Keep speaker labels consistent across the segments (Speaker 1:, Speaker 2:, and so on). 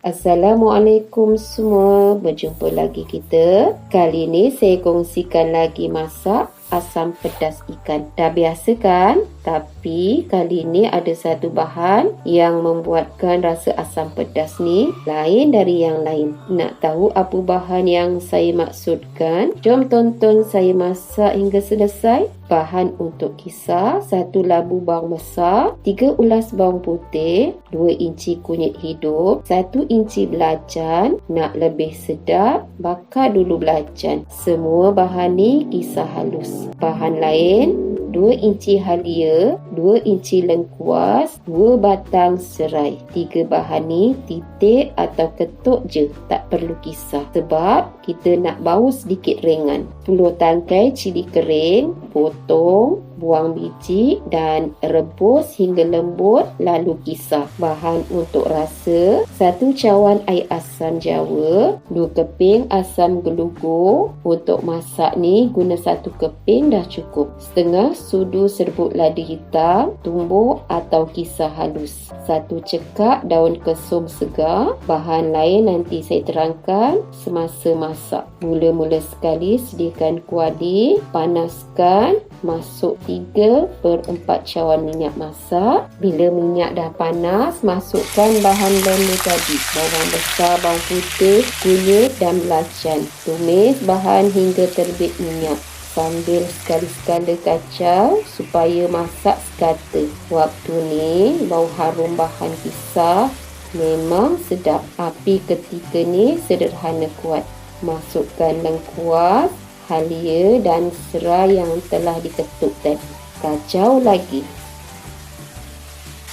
Speaker 1: Assalamualaikum semua, berjumpa lagi kita. Kali ni saya kongsikan lagi masak asam pedas ikan. Dah biasa kan? Tapi kali ni ada satu bahan yang membuatkan rasa asam pedas ni lain dari yang lain. Nak tahu apa bahan yang saya maksudkan? Jom tonton saya masak hingga selesai. Bahan untuk kisar: 1 labu bawang besar, 3 ulas bawang putih, 2 inci kunyit hidup, 1 inci belacan. Nak lebih sedap, bakar dulu belacan. Semua bahan ni kisar halus. Bahan lain: 2 inci halia, 2 inci lengkuas, 2 batang serai. 3 bahan ni titik atau ketuk je, tak perlu kisar sebab kita nak bau sedikit ringan. 10 tangkai cili kering, potong, buang biji dan rebus hingga lembut lalu kisar. Bahan untuk rasa: 1 cawan air asam jawa, 2 keping asam gelugur. Untuk masak ni guna 1 keping dah cukup. Setengah sudu serbuk lada hitam, tumbuk atau kisar halus. 1 cekak daun kesum segar. Bahan lain nanti saya terangkan semasa masak. Mula-mula sekali sediakan kuali, panaskan, masuk 3/4 cawan minyak masak. Bila minyak dah panas, masukkan bahan blender tadi: bawang besar, bawang putih, kunyit dan belacan. Tumis bahan hingga terbit minyak sambil sekali-sekala kacau supaya masak sekata. Waktu ni bau harum bahan kisar memang sedap. Api ketika ni sederhana kuat. Masukkan lengkuas, halia dan serai yang telah diketuk tadi. Kacau lagi.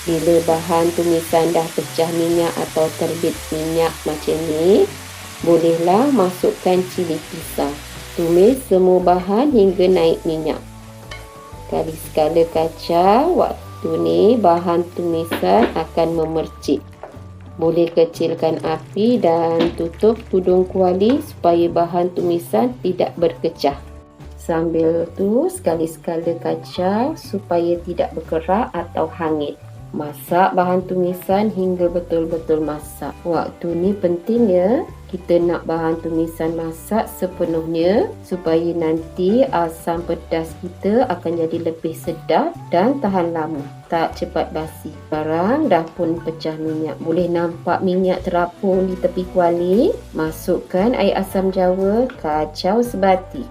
Speaker 1: Bila bahan tumisan dah pecah minyak atau terbit minyak macam ni, bolehlah masukkan cili kisar. Tumis semua bahan hingga naik minyak. Kali sekala kacau. Waktu ni bahan tumisan akan memercik. Boleh kecilkan api dan tutup tudung kuali supaya bahan tumisan tidak berkecah. Sambil tu sekali-sekala kacau supaya tidak berkerak atau hangit. Masak bahan tumisan hingga betul-betul masak. Waktu ni penting ya, kita nak bahan tumisan masak sepenuhnya supaya nanti asam pedas kita akan jadi lebih sedap dan tahan lama, tak cepat basi. Sekarang dah pun pecah minyak. Boleh nampak minyak terapung di tepi kuali. Masukkan air asam jawa, kacau sebati.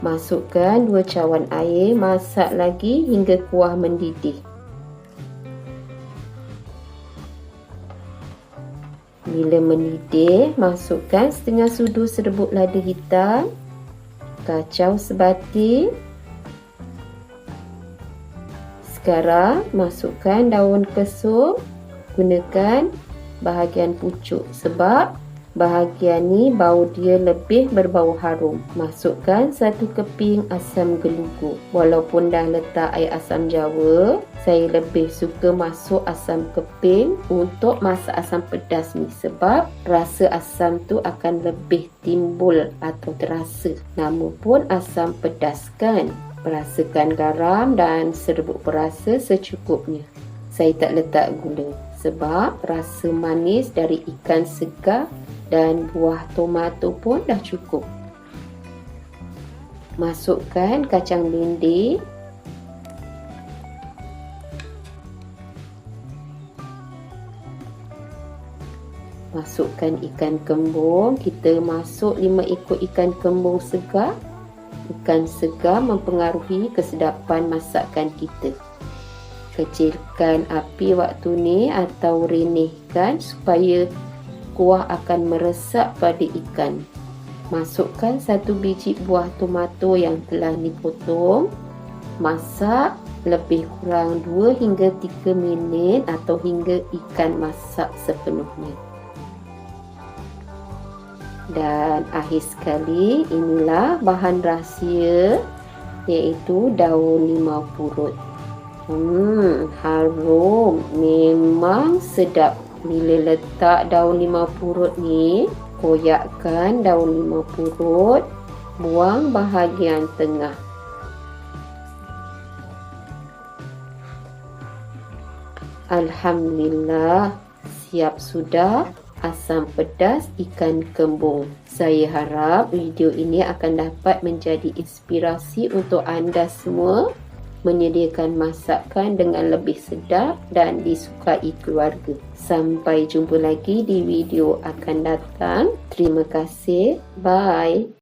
Speaker 1: Masukkan 2 cawan air, masak lagi hingga kuah mendidih. Bila mendidih, masukkan setengah sudu serbuk lada hitam, kacau sebati. Sekarang masukkan daun kesum, gunakan bahagian pucuk sebab bahagian ni bau dia lebih berbau harum. Masukkan 1 keping asam gelugur. Walaupun dah letak air asam jawa, saya lebih suka masuk asam keping untuk masak asam pedas ni sebab rasa asam tu akan lebih timbul atau terasa. Nama pun asam pedas kan. Perasakan garam dan serbuk perasa secukupnya. Saya tak letak gula sebab rasa manis dari ikan segar dan buah tomato pun dah cukup. Masukkan kacang bindi, masukkan ikan kembung. Kita masuk 5 ekor ikan kembung segar. Ikan segar mempengaruhi kesedapan masakan kita. Kecilkan api waktu ni atau rinihkan supaya kuah akan meresap pada ikan. Masukkan 1 biji buah tomato yang telah dipotong. Masak lebih kurang 2 hingga 3 minit atau hingga ikan masak sepenuhnya. Dan akhir sekali, inilah bahan rahsia, iaitu daun limau purut. Harum, memang sedap. Bila letak daun limau purut ni, koyakkan daun limau purut, buang bahagian tengah. Alhamdulillah, siap sudah asam pedas ikan kembung. Saya harap video ini akan dapat menjadi inspirasi untuk anda semua menyediakan masakan dengan lebih sedap dan disukai keluarga. Sampai jumpa lagi di video akan datang. Terima kasih. Bye.